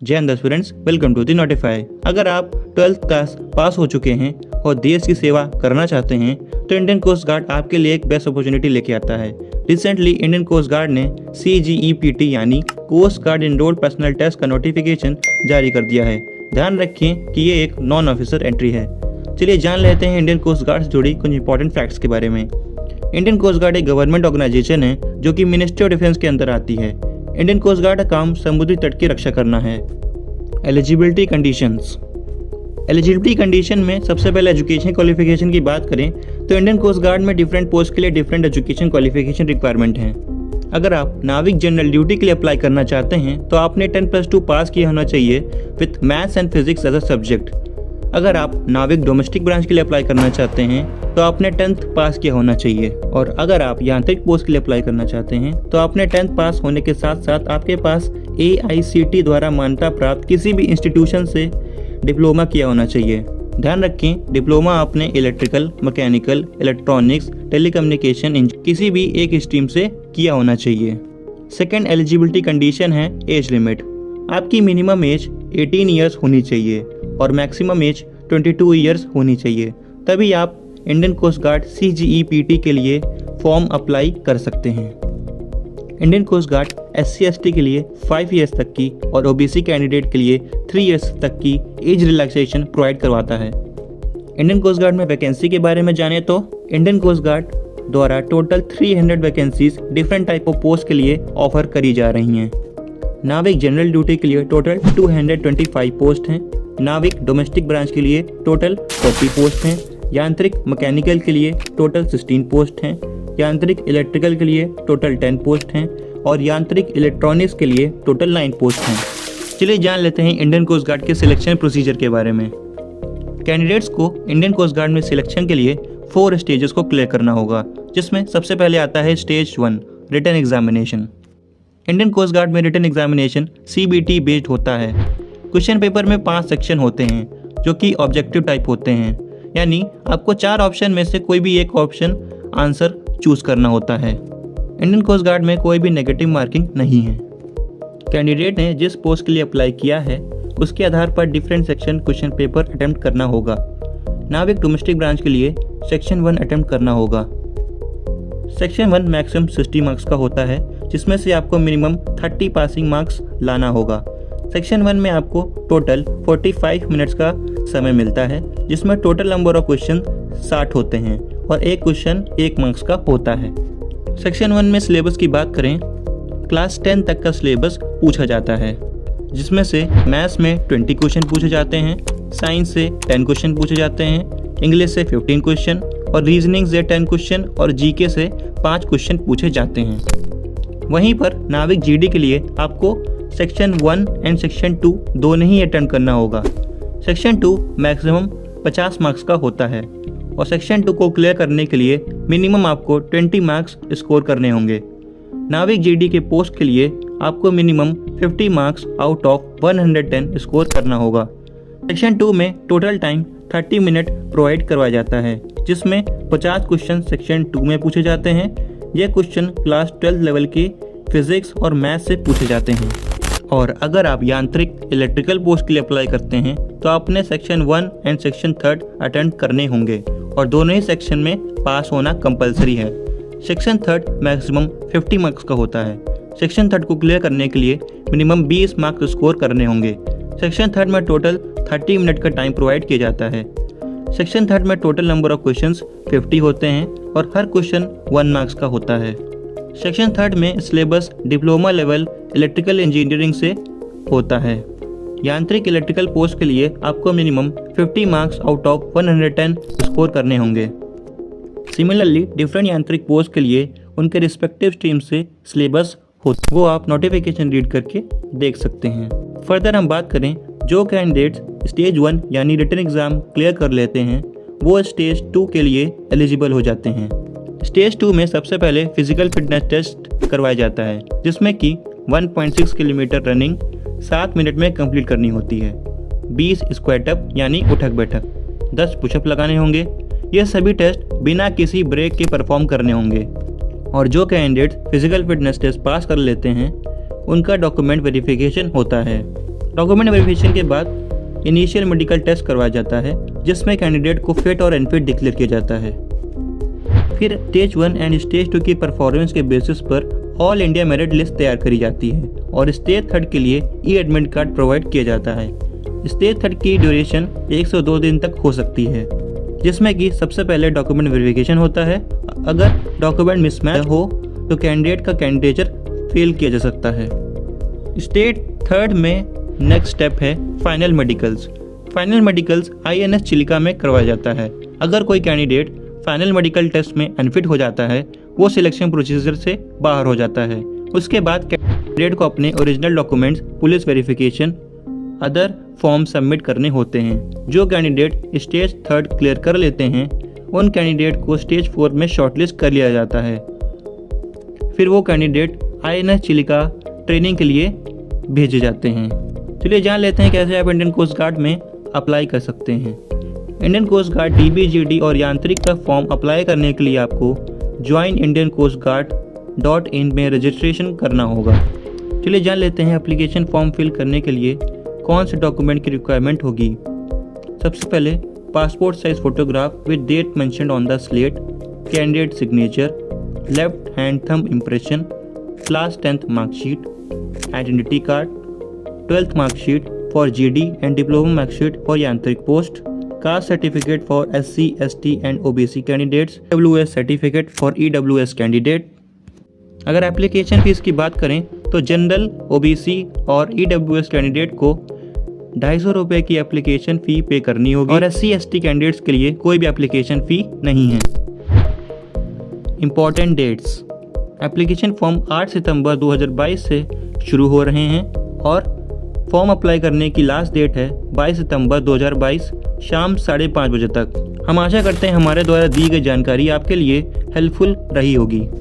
जय हिंद students, welcome to the notify. अगर आप 12th क्लास पास हो चुके हैं और देश की सेवा करना चाहते हैं तो इंडियन कोस्ट गार्ड आपके लिए एक बेस्ट अपॉर्चुनिटी लेके आता है। रिसेंटली इंडियन कोस्ट गार्ड ने CGEPT यानी Coast Guard enrolled personnel test का नोटिफिकेशन जारी कर दिया है। ध्यान रखें कि ये एक नॉन ऑफिसर एंट्री है। चलिए जान लेते हैं इंडियन कोस्ट गार्ड से जुड़ी कुछ इंपॉर्टेंट फैक्ट्स के बारे में। इंडियन कोस्ट गार्ड एक गवर्नमेंट ऑर्गेनाइजेशन है जो कि मिनिस्ट्री ऑफ डिफेंस के अंदर आती है। इंडियन कोस्ट गार्ड का काम समुद्री तट की रक्षा करना है। Eligibility conditions. एलिजिबिलिटी कंडीशन में सबसे पहले एजुकेशन क्वालिफिकेशन की बात करें तो इंडियन कोस्ट गार्ड में डिफरेंट पोस्ट के लिए डिफरेंट एजुकेशन क्वालिफिकेशन रिक्वायरमेंट हैं। अगर आप नाविक जनरल ड्यूटी के लिए अप्लाई करना चाहते हैं तो आपने 10+2 पास किया होना चाहिए with maths and physics as a subject. अगर आप नाविक डोमेस्टिक ब्रांच के लिए अप्लाई करना चाहते हैं तो आपने 10th पास किया होना चाहिए। और अगर आप यांत्रिक पोस्ट के लिए अप्लाई करना चाहते हैं तो आपने 10th पास होने के साथ साथ आपके पास AICT द्वारा मान्यता प्राप्त किसी भी इंस्टीट्यूशन से डिप्लोमा किया होना चाहिए। ध्यान रखें, डिप्लोमा आपने इलेक्ट्रिकल, मैकेनिकल, इलेक्ट्रॉनिक्स, टेलीकम्युनिकेशन किसी भी एक स्ट्रीम से किया होना चाहिए। सेकेंड एलिजिबिलिटी कंडीशन है एज लिमिट। आपकी मिनिमम एज 18 ईयर्स होनी चाहिए और मैक्सिमम एज 22 ईयर्स होनी चाहिए, तभी आप इंडियन कोस्ट गार्ड CGEPT के लिए फॉर्म अप्लाई कर सकते हैं। इंडियन कोस्ट गार्ड SC/ST के लिए 5 ईयर्स तक की और OBC कैंडिडेट के लिए 3 ईयर्स तक की एज रिलैक्सेशन प्रोवाइड करवाता है। इंडियन कोस्ट गार्ड में वैकेंसी के बारे में जाने तो इंडियन कोस्ट गार्ड द्वारा total 300 vacancies different type of post के लिए ऑफर करी जा रही हैं। नाविक जनरल ड्यूटी के लिए टोटल 225 पोस्ट हैं। नाविक डोमेस्टिक ब्रांच के लिए टोटल 40 पोस्ट हैं। यांत्रिक मैकेनिकल के लिए टोटल 16 पोस्ट हैं। यांत्रिक इलेक्ट्रिकल के लिए टोटल 10 पोस्ट हैं और यांत्रिक इलेक्ट्रॉनिक्स के लिए टोटल 9 पोस्ट हैं। चलिए जान लेते हैं इंडियन कोस्ट गार्ड के सिलेक्शन प्रोसीजर के बारे में। कैंडिडेट्स को इंडियन कोस्ट गार्ड में सिलेक्शन के लिए 4 स्टेजेस को क्लियर करना होगा, जिसमें सबसे पहले आता है stage 1 written examination. Indian Coast Guard में रिटन एग्जामिनेशन CBT बेस्ड होता है। क्वेश्चन पेपर में 5 सेक्शन होते हैं जो कि ऑब्जेक्टिव टाइप होते हैं, यानी आपको 4 ऑप्शन में से कोई भी एक ऑप्शन आंसर चूज करना होता है। इंडियन कोस्ट गार्ड में कोई भी नेगेटिव मार्किंग नहीं है। कैंडिडेट ने जिस पोस्ट के लिए अप्लाई किया है उसके आधार पर different section question paper attempt करना होगा। नाविक डोमेस्टिक ब्रांच के लिए सेक्शन 1 अटेम्प्ट करना होगा। सेक्शन 1 मैक्सिमम 60 मार्क्स का होता है, जिसमें से आपको मिनिमम 30 पासिंग मार्क्स लाना होगा। सेक्शन 1 में आपको टोटल 45 मिनट्स का समय मिलता है, जिसमें टोटल नंबर ऑफ क्वेश्चन 60 होते हैं और एक क्वेश्चन 1 मार्क्स का होता है। सेक्शन 1 में सिलेबस की बात करें, क्लास 10 तक का सिलेबस पूछा जाता है, जिसमें से मैथ्स में 20 क्वेश्चन पूछे जाते हैं, साइंस से 10 क्वेश्चन पूछे जाते हैं, इंग्लिश से 15 क्वेश्चन और रीजनिंग से 10 क्वेश्चन और GK से 5 क्वेश्चन पूछे जाते हैं। वहीं पर नाविक GD के लिए आपको सेक्शन 1 एंड सेक्शन 2 दोनों ही अटेम्प्ट करना होगा। सेक्शन 2 मैक्सिमम 50 मार्क्स का होता है और सेक्शन 2 को क्लियर करने के लिए मिनिमम आपको 20 मार्क्स स्कोर करने होंगे। नाविक GD के पोस्ट के लिए आपको minimum 50 marks out of 110 score करना होगा। सेक्शन 2 में टोटल टाइम 30 मिनट प्रोवाइड करवाया जाता है, जिसमें 50 क्वेश्चन सेक्शन 2 में पूछे जाते हैं। ये क्वेश्चन क्लास 12 लेवल के फिजिक्स और मैथ से पूछे जाते हैं। और अगर आप यांत्रिक इलेक्ट्रिकल पोस्ट के लिए अप्लाई करते हैं तो आपने सेक्शन 1 एंड सेक्शन 3 अटेम्प्ट करने होंगे और दोनों ही सेक्शन में पास होना कंपलसरी है। सेक्शन 3 मैक्सिमम 50 मार्क्स का होता है। सेक्शन 3 को क्लियर करने के लिए मिनिमम 20 मार्क्स स्कोर करने होंगे। सेक्शन 3 में टोटल 30 मिनट का टाइम प्रोवाइड किया जाता है। सेक्शन 3 में टोटल नंबर ऑफ क्वेश्चंस 50 होते हैं और हर क्वेश्चन 1 मार्क्स का होता है। सेक्शन 3 में syllabus diploma level electrical engineering से होता है। यांत्रिक इलेक्ट्रिकल पोस्ट के लिए आपको minimum 50 marks out of 110 score करने होंगे। सिमिलरली डिफरेंट यांत्रिक पोस्ट के लिए उनके रिस्पेक्टिव स्ट्रीम से सिलेबस हो, वो आप नोटिफिकेशन रीड करके देख सकते हैं। फर्दर हम बात करें, जो कैंडिडेट्स स्टेज 1 यानी रिटन एग्ज़ाम क्लियर कर लेते हैं वो स्टेज 2 के लिए एलिजिबल हो जाते हैं। स्टेज 2 में सबसे पहले फिजिकल फिटनेस टेस्ट करवाया जाता है, जिसमें कि 1.6 किलोमीटर रनिंग 7 मिनट में कंप्लीट करनी होती है। 20 स्क्वाट अप यानी उठक बैठक, 10 पुशअप लगाने होंगे। ये सभी टेस्ट बिना किसी ब्रेक के परफॉर्म करने होंगे। और जो candidate physical fitness test pass कर लेते हैं उनका डॉक्यूमेंट वेरिफिकेशन होता है। डॉक्यूमेंट वेरिफिकेशन के बाद इनिशियल मेडिकल टेस्ट करवाया जाता है, जिसमें कैंडिडेट को फिट और अनफिट डिक्लेयर किया जाता है। फिर स्टेज 1 एंड स्टेज 2 की परफॉर्मेंस के बेसिस पर ऑल इंडिया मेरिट लिस्ट तैयार करी जाती है और स्टेज 3 के लिए ई एडमिट कार्ड प्रोवाइड किया जाता है। स्टेज 3 की ड्यूरेशन 102 दिन तक हो सकती है, जिसमें कि सबसे पहले डॉक्यूमेंट वेरिफिकेशन होता है। अगर डॉक्यूमेंट मिसमैच हो तो कैंडिडेट का कैंडिडेचर फेल किया जा सकता है। स्टेज 3 में नेक्स्ट स्टेप है final medicals. Final medicals INS Chilika में करवाया जाता है। अगर कोई कैंडिडेट फाइनल मेडिकल टेस्ट में अनफिट हो जाता है, वो सिलेक्शन प्रोसीजर से बाहर हो जाता है। उसके बाद कैंडिडेट को अपने original documents, police verification, other form submit करने होते हैं। जो कैंडिडेट स्टेज 3 क्लियर कर लेते हैं, उन कैंडिडेट को स्टेज 4 में शॉर्टलिस्ट कर लिया जाता है। फिर वो कैंडिडेट INS चिलिका ट्रेनिंग के लिए भेजे जाते हैं। चलिए जान लेते हैं कैसे आप इंडियन कोस्ट गार्ड में अप्लाई कर सकते हैं। इंडियन कोस्ट गार्ड DBGD और यांत्रिक का फॉर्म अप्लाई करने के लिए आपको joinindiancoastguard.in में रजिस्ट्रेशन करना होगा। चलिए जान लेते हैं एप्लीकेशन फॉर्म फिल करने के लिए कौन से डॉक्यूमेंट की रिक्वायरमेंट होगी। सबसे पहले passport size photograph with date mentioned on the slate, candidate signature, left hand thumb impression, class 10th marksheet, identity card, 12th marksheet for GD and diploma marksheet for यांत्रिक post, caste certificate for SC, ST and OBC candidates, EWS certificate for EWS candidate. अगर application fees की बात करें तो general, OBC और EWS candidate को 250 रुपये की एप्लीकेशन फ़ी पे करनी होगी और SC, ST कैंडिडेट्स के लिए कोई भी एप्लीकेशन फ़ी नहीं है। इम्पॉर्टेंट डेट्स: एप्लीकेशन फॉर्म 8 सितंबर 2022 से शुरू हो रहे हैं और फॉर्म अप्लाई करने की लास्ट डेट है 22 सितंबर 2022 शाम 5:30 बजे तक। हम आशा करते हैं हमारे द्वारा दी गई जानकारी आपके लिए हेल्पफुल रही होगी।